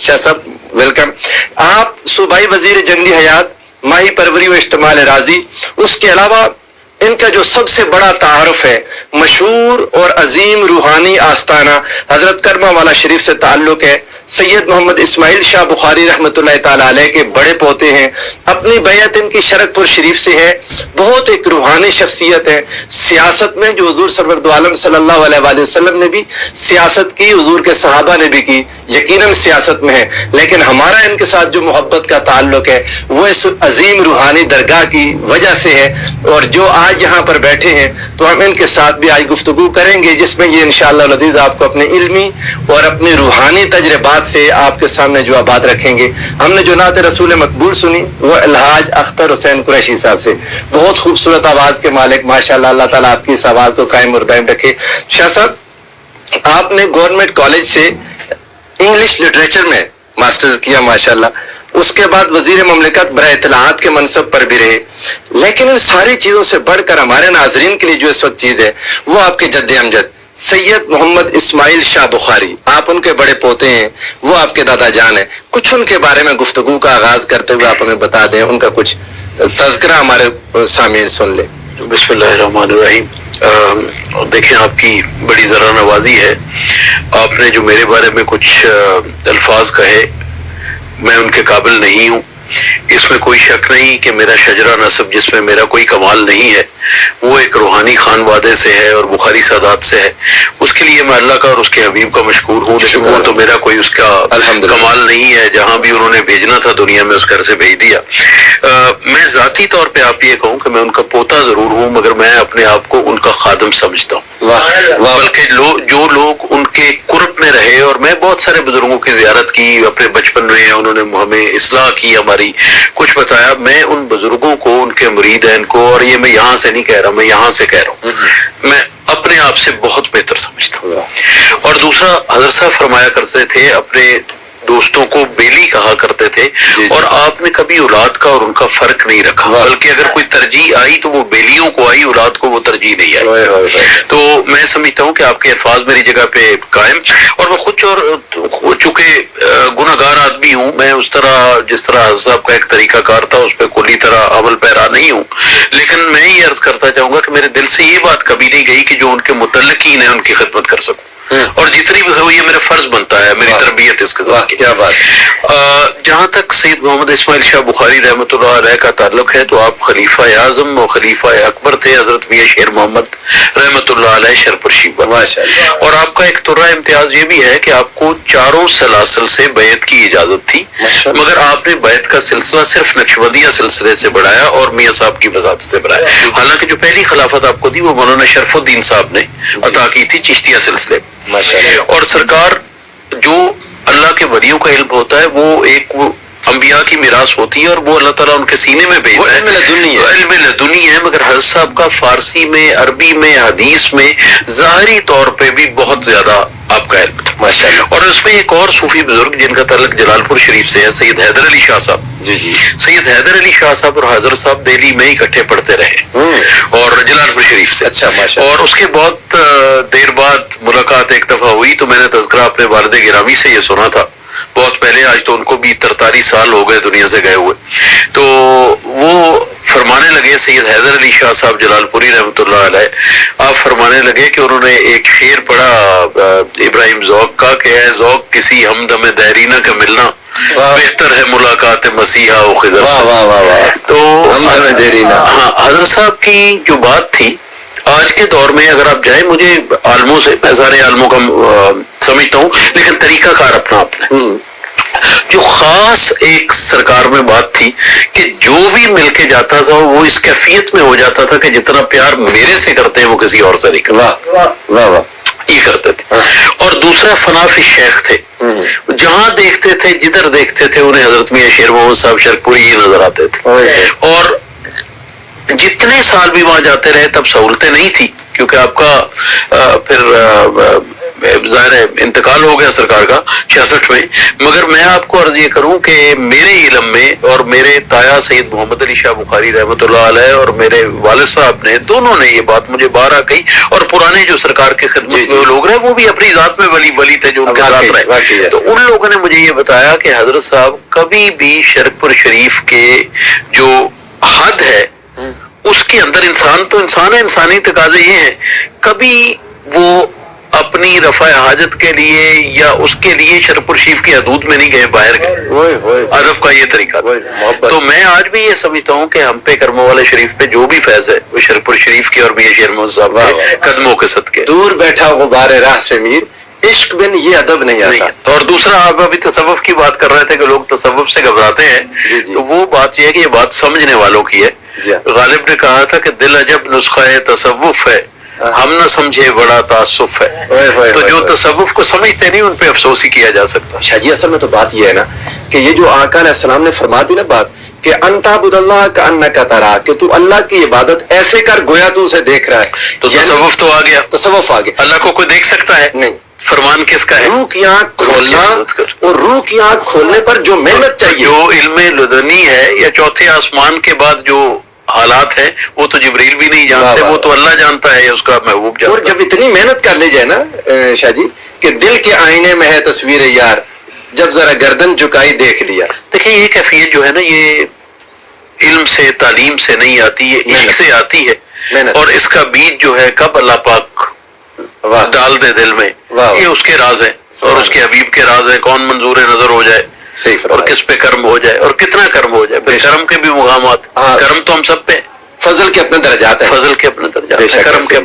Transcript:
شاہ صاحب ویلکم. آپ صوبائی وزیر جنگی حیات ماہی پروری و اشتمال راضی، اس کے علاوہ ان کا جو سب سے بڑا تعارف ہے مشہور اور عظیم روحانی آستانہ حضرت کرما والا شریف سے تعلق ہے. سید محمد اسماعیل شاہ بخاری رحمۃ اللہ تعالی علیہ کے بڑے پوتے ہیں. اپنی بیعت ان کی شرک پور شریف سے ہے. بہت ایک روحانی شخصیت ہے. سیاست میں جو حضور سرور دو عالم صلی اللہ علیہ وآلہ وسلم نے بھی سیاست کی، حضور کے صحابہ نے بھی کی، یقیناً سیاست میں ہے، لیکن ہمارا ان کے ساتھ جو محبت کا تعلق ہے وہ اس عظیم روحانی درگاہ کی وجہ سے ہے. اور جو آج یہاں پر بیٹھے ہیں تو ہم ان کے ساتھ بھی آج گفتگو کریں گے، جس میں یہ انشاءاللہ العزیز آپ کو اپنے علمی اور اپنے روحانی تجربات سے آپ کے سامنے جو بات رکھیں گے. ہم نے جو نعت رسول مقبول سنی وہ الحاج اختر حسین قریشی صاحب سے، بہت خوبصورت آواز کے مالک ماشاءاللہ، اللہ تعالیٰ آپ کی اس آواز کو قائم اور دائم رکھے. شاہ صاحب آپ نے گورنمنٹ کالج سے انگلش لٹریچر میں ماسٹرز کیا ماشاءاللہ، اس کے بعد وزیر مملکت برائے اطلاعات کے منصب پر بھی رہے. لیکن ان ساری چیزوں سے بڑھ کر ہمارے ناظرین کے لیے جو اس وقت چیز ہے وہ آپ کے جد امجد سید محمد اسماعیل شاہ بخاری، آپ ان کے بڑے پوتے ہیں، وہ آپ کے دادا جان ہیں. کچھ ان کے بارے میں گفتگو کا آغاز کرتے ہوئے آپ ہمیں بتا دیں، ان کا کچھ تذکرہ ہمارے سامعین سن لیں. بسم اللہ الرحمن الرحیم. دیکھیں آپ کی بڑی ذرا نوازی ہے، آپ نے جو میرے بارے میں کچھ الفاظ کہے میں ان کے قابل نہیں ہوں. اس میں کوئی شک نہیں کہ میرا شجرہ نسب جس میں میرا کوئی کمال نہیں ہے وہ ایک روحانی خانوادے سے ہے اور بخاری سادات سے ہے. اس کے لیے میں اللہ کا اور اس کے حبیب کا مشکور ہوں، لیکن وہ تو میرا کوئی اس کا کمال نہیں ہے. جہاں بھی انہوں نے بھیجنا تھا دنیا میں اس گھر سے بھیج دیا. میں ذاتی طور پہ آپ یہ کہوں کہ میں ان کا پوتا ضرور ہوں، مگر میں اپنے آپ کو ان کا خادم سمجھتا ہوں. بلکہ جو لوگ ان کے قرب میں رہے، اور میں بہت سارے بزرگوں کی زیارت کی اپنے بچپن میں، انہوں نے ہمیں اصلاح کی، ہماری کچھ بتایا. میں ان بزرگوں کو، ان کے مریدین کو، اور یہ میں یہاں سے نہیں کہہ رہا، میں یہاں سے کہہ رہا ہوں، میں اپنے آپ سے بہت بہتر سمجھتا ہوں. اور دوسرا، حضرت صاحب فرمایا کرتے تھے اپنے دوستوں کو بیلی کہا کرتے تھے، اور آپ نے کبھی اولاد کا اور ان کا فرق نہیں رکھا، بلکہ اگر کوئی ترجیح آئی تو وہ بیلیوں کو آئی، اولاد کو وہ ترجیح نہیں آئی. تو میں سمجھتا ہوں کہ آپ کے الفاظ میری جگہ پہ قائم. اور میں خود چونکہ گناہگار آدمی ہوں، میں اس طرح جس طرح حضرت صاحب کا ایک طریقہ کار تھا اس پہ کلی طرح عمل پیرا نہیں ہوں. لیکن میں یہ عرض کرتا چاہوں گا کہ میرے دل سے یہ بات کبھی نہیں گئی کہ جو ان کے متعلقین ہیں ان کی خدمت کر سکوں، اور جتنی بھی ہو یہ میرا فرض بنتا ہے، میری تربیت اس کے ساتھ. کیا بات. جہاں تک سید محمد اسماعیل شاہ بخاری رحمۃ اللہ علیہ کا تعلق ہے تو آپ خلیفہ اعظم اور خلیفہ اکبر تھے حضرت میاں شیر محمد رحمۃ اللہ علیہ شرپور شیبہ. اور آپ کا ایک طرح امتیاز یہ بھی ہے کہ آپ کو چاروں سلاسل سے بیعت کی اجازت تھی، مگر آپ نے بیعت کا سلسلہ صرف نقشبندیہ سلسلے سے بڑھایا اور میاں صاحب کی وضاحت سے بڑھایا. حالانکہ جو پہلی خلافت آپ کو دی وہ مولانا شرف الدین صاحب نے عطا کی تھی چشتیہ سلسلے. اور سرکار جو اللہ کے ولیوں کا علم ہوتا ہے وہ ایک انبیاء کی میراث ہوتی ہے، اور وہ اللہ تعالیٰ ان کے سینے میں بھیجتا ہے، علم لدنی ہے. مگر حضرت صاحب کا فارسی میں، عربی میں، حدیث میں ظاہری طور پہ بھی بہت زیادہ آپ کا علم تھا. اور اس میں ایک اور صوفی بزرگ جن کا تعلق جلال پور شریف سے ہے، سید حیدر علی شاہ صاحب. سید حیدر علی شاہ صاحب اور حضرت صاحب دہلی میں اکٹھے پڑھتے رہے اور جلال پور شریف سے. اور اس کے بہت دیر بعد ملاقات ایک دفعہ ہوئی تو میں نے تذکرہ اپنے والد گرامی سے یہ سنا تھا بہت پہلے، آج تو ان کو بھی 43 سال ہو گئے دنیا سے گئے ہوئے. تو وہ فرمانے لگے، سید حیدر علی شاہ صاحب جلال پوری رحمۃ اللہ علیہ، آپ فرمانے لگے کہ انہوں نے ایک شعر پڑھا ابراہیم ذوق کا کہ اے ذوق کسی ہمدم دیرینہ کا ملنا بہتر ہے ملاقات مسیحا و خضر. تو ہاں، حضرت صاحب کی جو بات تھی آج کے دور میں اگر آپ جائیں، مجھے عالموں سے، میں سارے عالموں کا سمجھتا ہوں، لیکن طریقہ کار اپنا اپنا جو خاص ایک سرکار میں بات تھی کہ جو بھی مل کے جاتا تھا وہ اس کیفیت میں ہو جاتا تھا کہ جتنا پیار میرے سے کرتے ہیں وہ کسی اور سے نہیں کرتے، یہ کرتے تھے. اور دوسرا فنافی شیخ تھے، جہاں دیکھتے تھے جدھر دیکھتے تھے انہیں حضرت میاں شیر محمد صاحب شرپوری یہ نظر آتے تھے. اور جتنے سال بھی وہاں جاتے رہے تب سہولتیں نہیں تھی، کیونکہ آپ کا پھر ظاہر ہے انتقال ہو گیا سرکار کا 66 میں، مگر میں آپ کو عرض یہ کروں کہ میرے علم میں اور میرے تایا سید محمد علی شاہ بخاری رحمۃ اللہ علیہ اور میرے والد صاحب نے دونوں نے یہ بات مجھے بارہا کہی، اور پرانے جو سرکار کے خدمت میں وہ لوگ رہے وہ بھی اپنی ذات میں ولی تھے جو ان کے ساتھ رہے، تو ان لوگوں نے مجھے یہ بتایا کہ حضرت صاحب کبھی بھی شرپور شریف کے جو حد ہے اس کے اندر انسان تو انسان ہے، انسانی تقاضے یہ ہیں، کبھی وہ اپنی رفع حاجت کے لیے یا اس کے لیے شرپور شریف کی حدود میں نہیں گئے، باہر گئے، ادب کا یہ طریقہ تھا۔ تو میں آج بھی یہ سمجھتا ہوں کہ ہم پہ کرم والے شریف پہ جو بھی فیض ہے وہ شرپور شریف کے اور میاں شیر محمد صاحب کے قدموں کے صدقے۔ دور بیٹھا غبار راہ سے میر، عشق بن یہ ادب نہیں آتا۔ اور دوسرا آپ ابھی تصوف کی بات کر رہے تھے کہ لوگ تصوف سے گھبراتے ہیں، تو وہ بات یہ ہے کہ یہ بات سمجھنے والوں کی ہے۔ غالب نے کہا تھا کہ دل عجب نسخہ تصوف ہے، ہم نہ سمجھے بڑا تعصف ہے، تو جو تصوف کو سمجھتے نہیں ان پہ افسوس ہی کیا جا سکتا۔ شاہ جی اصل میں تو بات یہ ہے نا کہ یہ جو آقا علیہ السلام نے فرما دی نا بات کہ انتا عبد اللہ کا انکا ترا، کہ تو اللہ کی عبادت ایسے کر گویا تو اسے دیکھ رہا ہے، تو تصوف تو آ گیا، تصوف آ گیا۔ اللہ کو کوئی دیکھ سکتا ہے؟ نہیں۔ فرمان کس کا ہے؟ روح کی آنکھ کھولنا، اور روح کی آنکھ کھولنے پر جو محنت چاہیے، جو علم لدنی ہے یا چوتھے آسمان کے بعد جو حالات ہیں وہ تو جبریل بھی نہیں جانتے، وہ تو اللہ جانتا ہے، اس کا محبوب جانتا ہے۔ اور جب اتنی محنت کر لی جائے نا شاہ جی کہ دل کے آئینے میں ہے تصویر یار، جب ذرا گردن جھکائی دیکھ لیا۔ دیکھیں یہ کیفیت جو ہے نا یہ علم سے تعلیم سے نہیں آتی، یہ عشق سے آتی ہے، اور اس کا بیج جو ہے کب اللہ پاک ڈال دے دل میں، یہ اس کے راز ہیں اور اس کے حبیب کے راز ہیں، کون منظور نظر ہو جائے اور کس پہ کرم ہو جائے اور کتنا کرم ہو جائے، پھر کرم کے بھی مقامات، کرم تو ہم سب پہ، فضل کے اپنے درجات ہیں، فضل کے اپنے درجات ہیں، کرم کے